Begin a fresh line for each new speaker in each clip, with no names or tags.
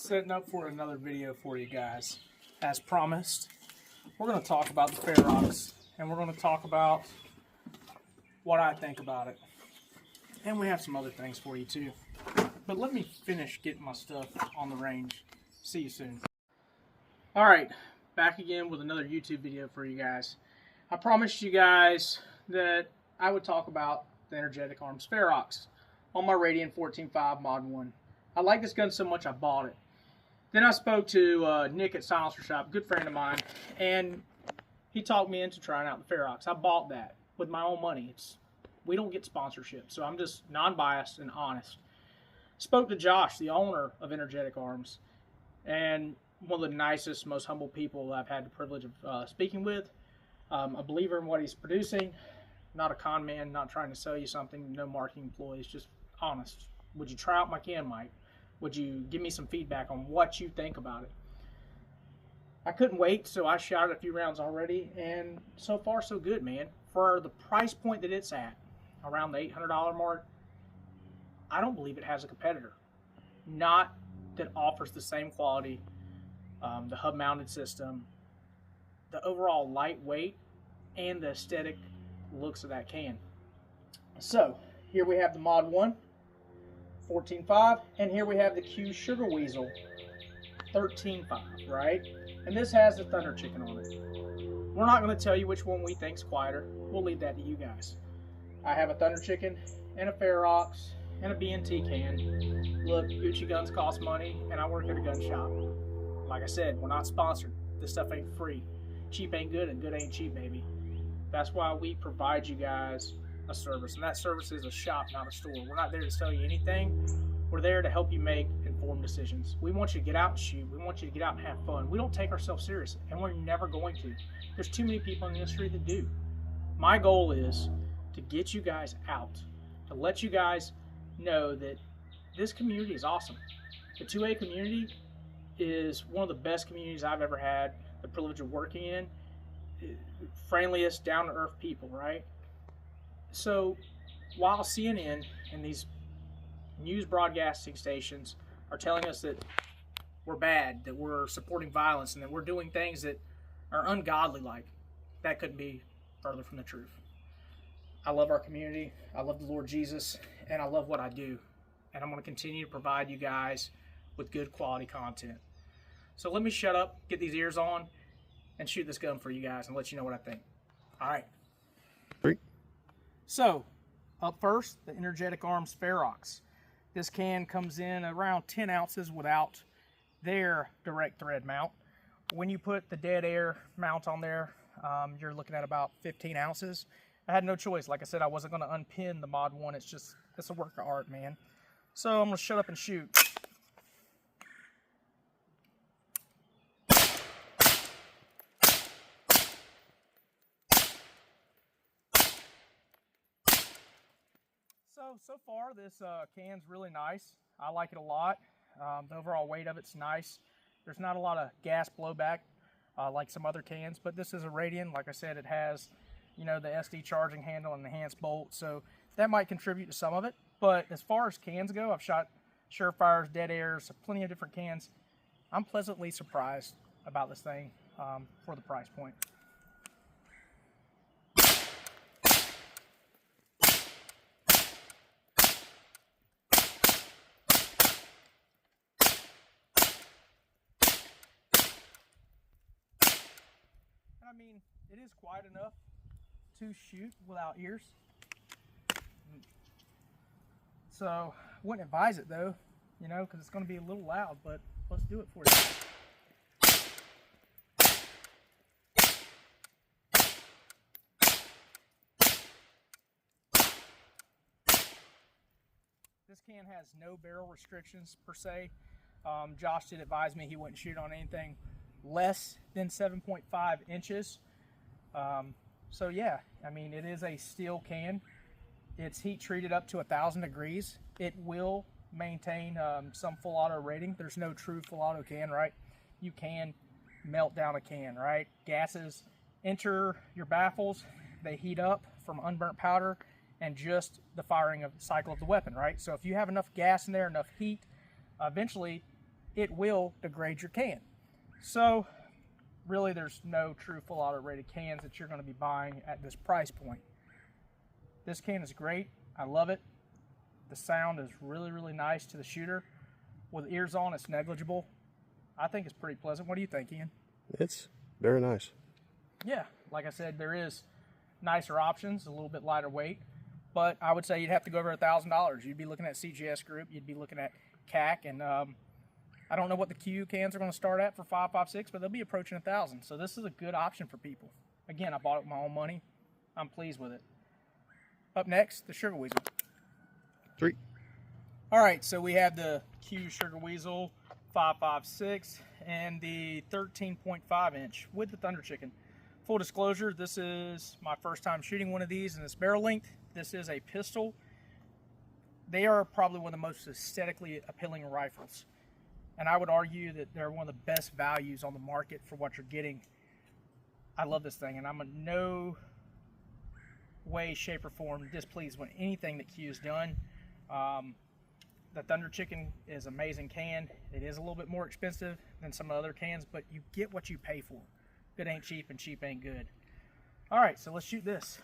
setting up for another video for you guys. As promised, we're going to talk about the Ferox, and we're going to talk about what I think about it. And we have some other things for you too. But let me finish getting my stuff on the range. See you soon. Alright, back again with another YouTube video for you guys. I promised you guys that I would talk about the Energtic Arms Ferox on my Radian 14.5 Mod 1. I like this gun so much I bought it. Then I spoke to Nick at Silencer Shop, good friend of mine, and he talked me into trying out the Ferox. I bought that with my own money. We don't get sponsorship, so I'm just non-biased and honest. Spoke to Josh, the owner of Energtic Arms, and one of the nicest, most humble people I've had the privilege of speaking with. A believer in what he's producing, not a con man, not trying to sell you something, no marketing employees, just honest. Would you try out my can, Mike? Would you give me some feedback on what you think about it? I couldn't wait, so I shot a few rounds already, and so far so good, man. For the price point that it's at, around the $800 mark, I don't believe it has a competitor. Not that offers the same quality, the hub-mounted system, the overall lightweight, and the aesthetic looks of that can. So, here we have the Mod 1, 14.5, and here we have the Q Sugar Weasel, 13.5, right? And this has the Thunder Chicken on it. We're not going to tell you which one we think's quieter. We'll leave that to you guys. I have a Thunder Chicken, and a Ferox, and a B&T can. Look, Gucci guns cost money, and I work at a gun shop. Like I said, we're not sponsored. This stuff ain't free. Cheap ain't good, and good ain't cheap, baby. That's why we provide you guys a service, and that service is a shop, not a store. We're not there to sell you anything. We're there to help you make informed decisions. We want you to get out and shoot. We want you to get out and have fun. We don't take ourselves seriously, and we're never going to. There's too many people in the industry that do. My goal is to get you guys out, to let you guys know that this community is awesome. The 2A community is one of the best communities I've ever had the privilege of working in. Friendliest, down-to-earth people, right? So while CNN and these news broadcasting stations are telling us that we're bad, that we're supporting violence, and that we're doing things that are ungodly, like, that couldn't be further from the truth. I love our community, I love the Lord Jesus, and I love what I do. And I'm going to continue to provide you guys with good quality content. So let me shut up, get these ears on, and shoot this gun for you guys and let you know what I think. Alright. So, up first, the Energtic Arms Ferox. This can comes in around 10 ounces without their direct thread mount. When you put the dead air mount on there, you're looking at about 15 ounces. I had no choice. Like I said, I wasn't going to unpin the Mod 1. It's a work of art, man. So I'm going to shut up and shoot. So far this can's really nice. I like it a lot. The overall weight of it's nice. There's not a lot of gas blowback like some other cans, but this is a Radian. Like I said, it has, you know, the SD charging handle and enhanced bolt, so that might contribute to some of it. But as far as cans go, I've shot Surefires, Dead Airs, plenty of different cans. I'm pleasantly surprised about this thing for the price point. I mean, it is quiet enough to shoot without ears. So, I wouldn't advise it though, you know, because it's going to be a little loud, but let's do it for you. This can has no barrel restrictions per se. Josh did advise me he wouldn't shoot on anything less than 7.5 inches. So yeah, I mean, it is a steel can. It's heat treated up to 1,000 degrees. It will maintain some full auto rating. There's no true full auto can, right? You can melt down a can, right? Gases enter your baffles, they heat up from unburnt powder and just the firing of the cycle of the weapon, right? So if you have enough gas in there, enough heat, eventually it will degrade your can. So really there's no true full auto rated cans that you're going to be buying at this price point. This can is great. I love it. The sound is really, really nice to the shooter. With ears on, it's negligible. I think it's pretty pleasant. What do you think, Ian?
It's very nice.
Yeah, like I said, there is nicer options, a little bit lighter weight, but I would say you'd have to go over $1,000. You'd be looking at CGS Group, you'd be looking at CAC, and I don't know what the Q cans are going to start at for 5.56, but they'll be approaching 1,000. So this is a good option for people. Again, I bought it with my own money. I'm pleased with it. Up next, the Sugar Weasel.
3.
All right, so we have the Q Sugar Weasel 5.56 and the 13.5 inch with the Thunder Chicken. Full disclosure, this is my first time shooting one of these in this barrel length. This is a pistol. They are probably one of the most aesthetically appealing rifles. And I would argue that they're one of the best values on the market for what you're getting. I love this thing, and I'm in no way, shape, or form displeased with anything that Q's done. The Thunder Chicken is an amazing can. It is a little bit more expensive than some other cans, but you get what you pay for. Good ain't cheap, and cheap ain't good. All right, so let's shoot this.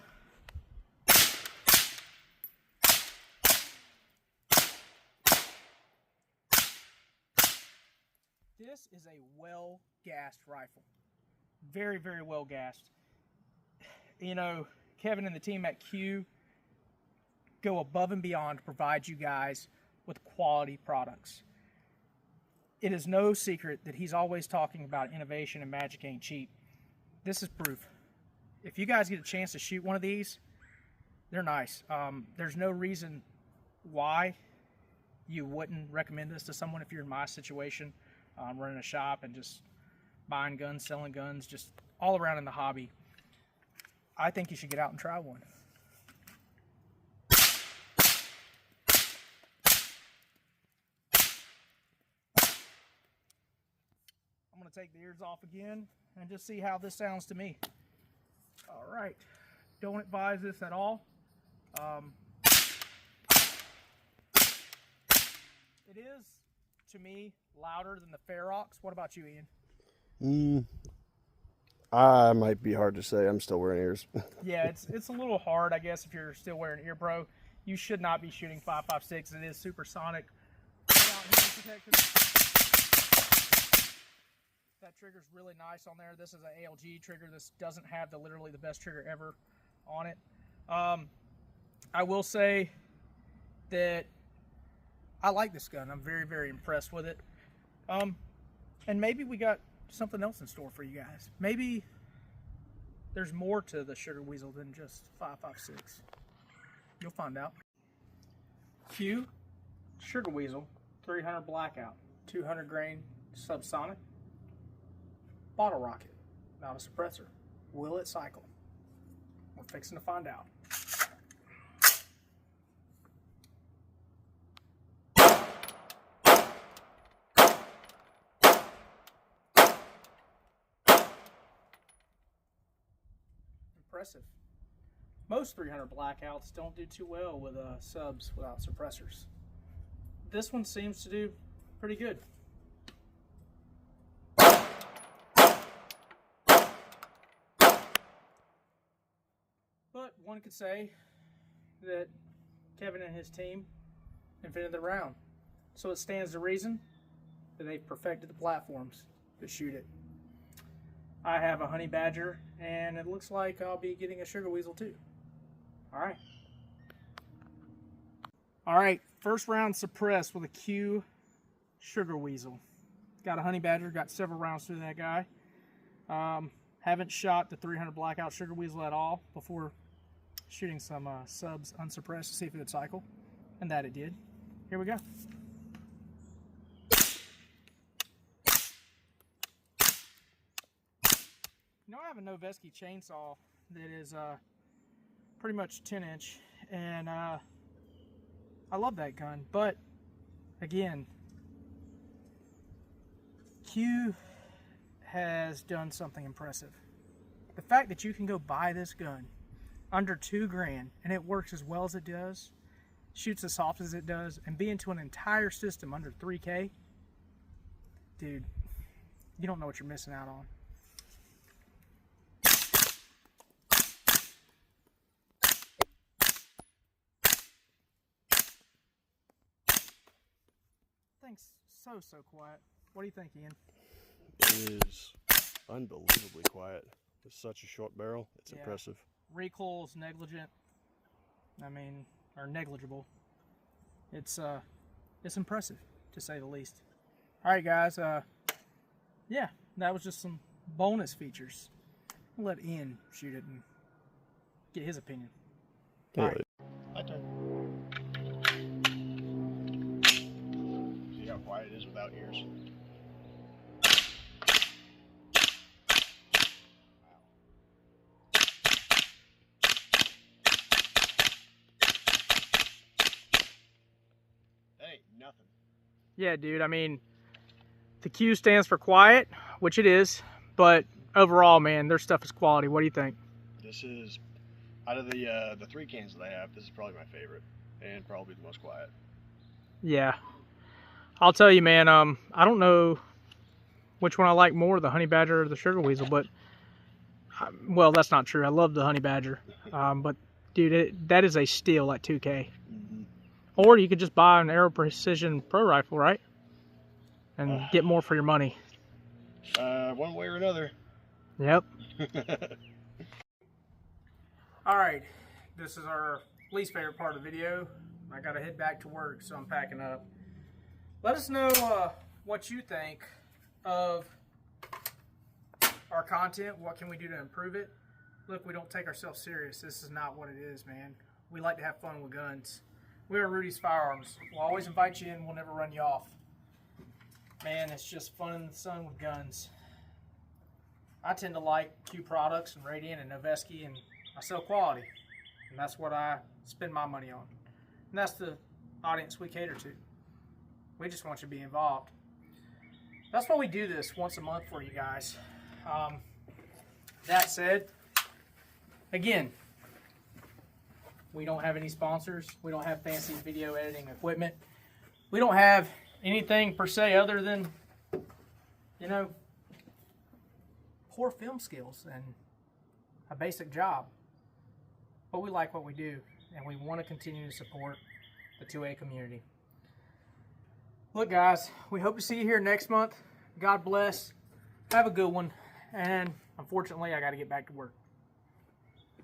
This is a well-gassed rifle. Very, very well-gassed. You know, Kevin and the team at Q go above and beyond to provide you guys with quality products. It is no secret that he's always talking about innovation and magic ain't cheap. This is proof. If you guys get a chance to shoot one of these, they're nice. There's no reason why you wouldn't recommend this to someone if you're in my situation, running a shop and just buying guns, selling guns, just all around in the hobby. I think you should get out and try one. I'm going to take the ears off again and just see how this sounds to me. All right. Don't advise this at all. It is, to me, louder than the Ferox. What about you, Ian?
I might be hard to say. I'm still wearing ears.
Yeah, it's a little hard, I guess, if you're still wearing ear pro. You should not be shooting 5.56. It is supersonic. That trigger's really nice on there. This is an ALG trigger. This doesn't have literally the best trigger ever on it. I will say that I like this gun. I'm very, very impressed with it. And maybe we got something else in store for you guys. Maybe there's more to the Sugar Weasel than just 5.56. You'll find out. Q Sugar Weasel 300 Blackout, 200 grain subsonic, bottle rocket, not a suppressor. Will it cycle? We're fixing to find out. Impressive. Most 300 Blackouts don't do too well with subs without suppressors. This one seems to do pretty good. But one could say that Kevin and his team invented the round. So it stands to reason that they've perfected the platforms to shoot it. I have a Honey Badger, and it looks like I'll be getting a Sugar Weasel too. All right, first round suppressed with a Q Sugar Weasel. Got a Honey Badger, got several rounds through that guy. Haven't shot the 300 Blackout Sugar Weasel at all before shooting some subs unsuppressed to see if it would cycle, and that it did. Here we go. You know, I have a Noveski chainsaw that is pretty much 10-inch, and I love that gun, but again, Q has done something impressive. The fact that you can go buy this gun under $2,000 and it works as well as it does, shoots as soft as it does, and be into an entire system under $3K, Dude, you don't know what you're missing out on. Thing's so quiet. What do you think, Ian?
It is unbelievably quiet. With such a short barrel, it's impressive.
Recoil's negligent. I mean, or negligible. It's impressive, to say the least. All right, guys. Yeah, that was just some bonus features. I'll let Ian shoot it and get his opinion.
Yeah.
All right.
My turn. See how quiet it is without ears? Hey, nothing.
Yeah, dude. I mean, the Q stands for quiet, which it is, but overall, man, their stuff is quality. What do you think?
This is, out of the 3 cans that I have, this is probably my favorite, and probably the most quiet.
Yeah. I'll tell you, man, I don't know which one I like more, the Honey Badger or the Sugar Weasel, but, well, that's not true. I love the Honey Badger. But, dude, that is a steal at 2K.
Mm-hmm.
Or you could just buy an Aero Precision Pro Rifle, right? And get more for your money.
One way or another.
Yep. All right, this is our least favorite part of the video. I gotta head back to work, so I'm packing up. Let us know what you think of our content. What can we do to improve it? Look, we don't take ourselves serious. This is not what it is, man. We like to have fun with guns. We are Rudy's Firearms. We'll always invite you in. We'll never run you off. Man, it's just fun in the sun with guns. I tend to like Q products and Radiant and Noveski, and I sell quality. And that's what I spend my money on. And that's the audience we cater to. We just want you to be involved. That's why we do this once a month for you guys. That said, again, we don't have any sponsors. We don't have fancy video editing equipment. We don't have anything per se other than, you know, poor film skills and a basic job. But we like what we do, and we want to continue to support the 2A community. Look, guys, we hope to see you here next month. God bless. Have a good one. And unfortunately, I got to get back to work.